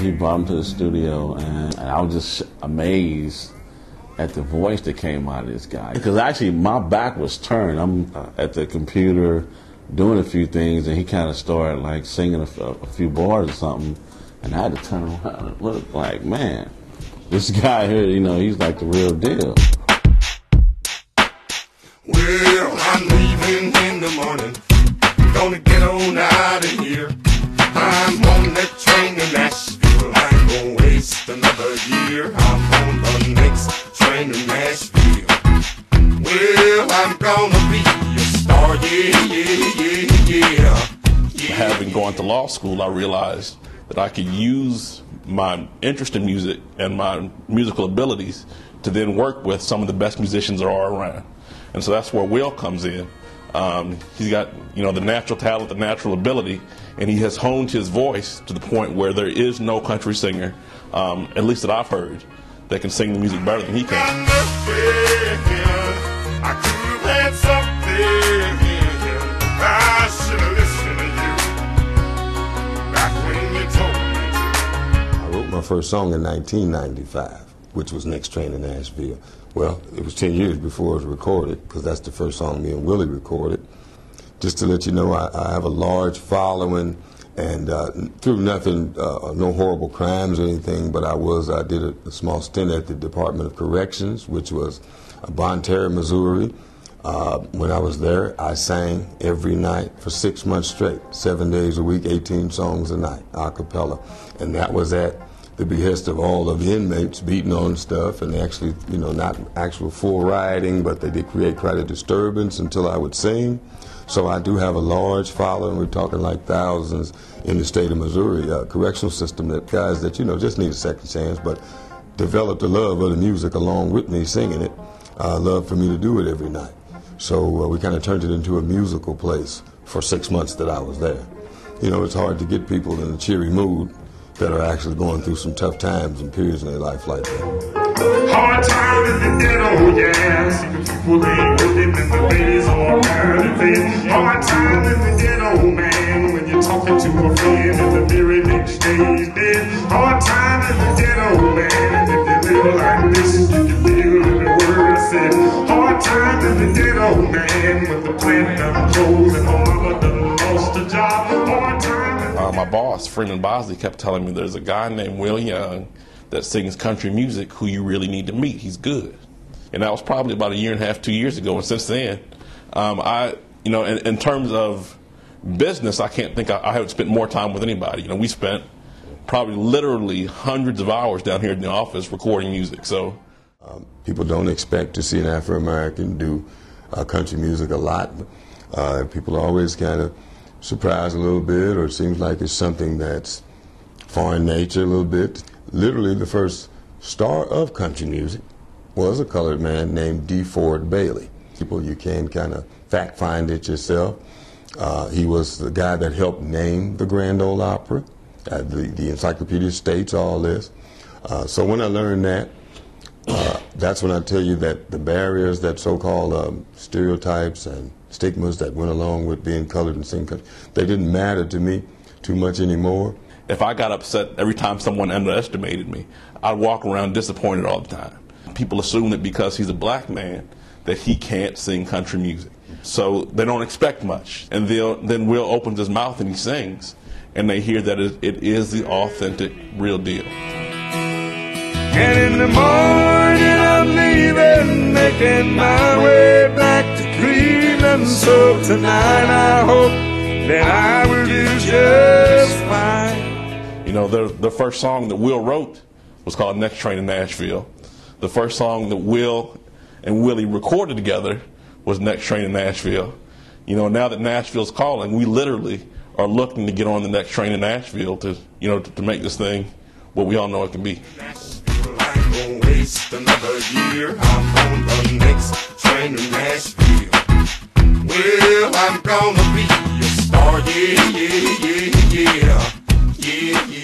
He brought him to the studio, and I was just amazed at the voice that came out of this guy. Because actually, my back was turned. I'm at the computer doing a few things, and he kind of started like singing a few bars or something, and I had to turn around and look like, man, this guy here, you know, he's like the real deal. Well, I'm leaving in the morning, gonna get on out of here. I'm on that train to Nashville, I ain't gonna waste another year. I'm on the next train to Nashville. Well, I'm gonna be a star, yeah. Having gone to law school, I realized that I could use my interest in music and my musical abilities to then work with some of the best musicians that are around. And so that's where Will comes in. He's got, you know, the natural talent, the natural ability, and he has honed his voice to the point where there is no country singer, at least that I've heard, that can sing the music better than he can. I could have had something. I should have listened to you back when you told me to. I wrote my first song in 1995, which was Next Train to Nashville. Well, it was 10 years before it was recorded, because that's the first song me and Willie recorded. Just to let you know, I have a large following, and through nothing, no horrible crimes or anything, but I did a small stint at the Department of Corrections, which was Bonne Terre, Missouri. When I was there, I sang every night for 6 months straight, 7 days a week, 18 songs a night, a cappella. And that was at the behest of all of the inmates beating on stuff, and actually, you know, not actual full rioting, but they did create quite a disturbance until I would sing. So I do have a large following. We're talking like thousands in the state of Missouri, correctional system, that guys that, you know, just need a second chance, but developed a love of the music along with me singing it, love for me to do it every night. So we kind of turned it into a musical place for 6 months that I was there. You know, it's hard to get people in a cheery mood that are actually going through some tough times and periods in their life like that. Hard time in the ghetto, yeah. See the people ain't working and the ladies all around it. Hard time in the ghetto, man, when you're talking to a friend and the very next day he's dead. Hard time in the ghetto, man, and if you live like this, you can feel every word I said. Hard time in the ghetto, man, when the plant done closed and my mama done lost a job. Hard time. My boss, Freeman Bosley, kept telling me there's a guy named Will Young that sings country music who you really need to meet. He's good. And that was probably about 1.5 years, 2 years ago. And since then, you know, in terms of business, I can't think I haven't spent more time with anybody. You know, we spent probably literally hundreds of hours down here in the office recording music. So people don't expect to see an Afro-American do country music a lot. People are always kind of surprised a little bit, or it seems like it's something that's foreign nature a little bit. Literally, the first star of country music was a colored man named D. Ford Bailey. People, you can kind of fact find it yourself. He was the guy that helped name the Grand Ole Opera. The encyclopedia states all this. So when I learned that, that's when I tell you that the barriers, that so-called stereotypes and stigmas that went along with being colored and singing country, they didn't matter to me too much anymore. If I got upset every time someone underestimated me, I'd walk around disappointed all the time. People assume that because he's a black man that he can't sing country music. So they don't expect much. And then Will opens his mouth and he sings, and they hear that it is the authentic, real deal. And in the morning I'm leaving, making my way back to Cleveland. So tonight I hope that I will do just fine. You know, the first song that Will wrote was called Next Train to Nashville. The first song that Will and Willie recorded together was Next Train to Nashville. You know, now that Nashville's calling, we literally are looking to get on the next train to Nashville to, you know, to make this thing what we all know it can be. Gonna waste another year. I'm on the next train to Nashville. Well, I'm gonna be a star, yeah, yeah, yeah, yeah, yeah, yeah.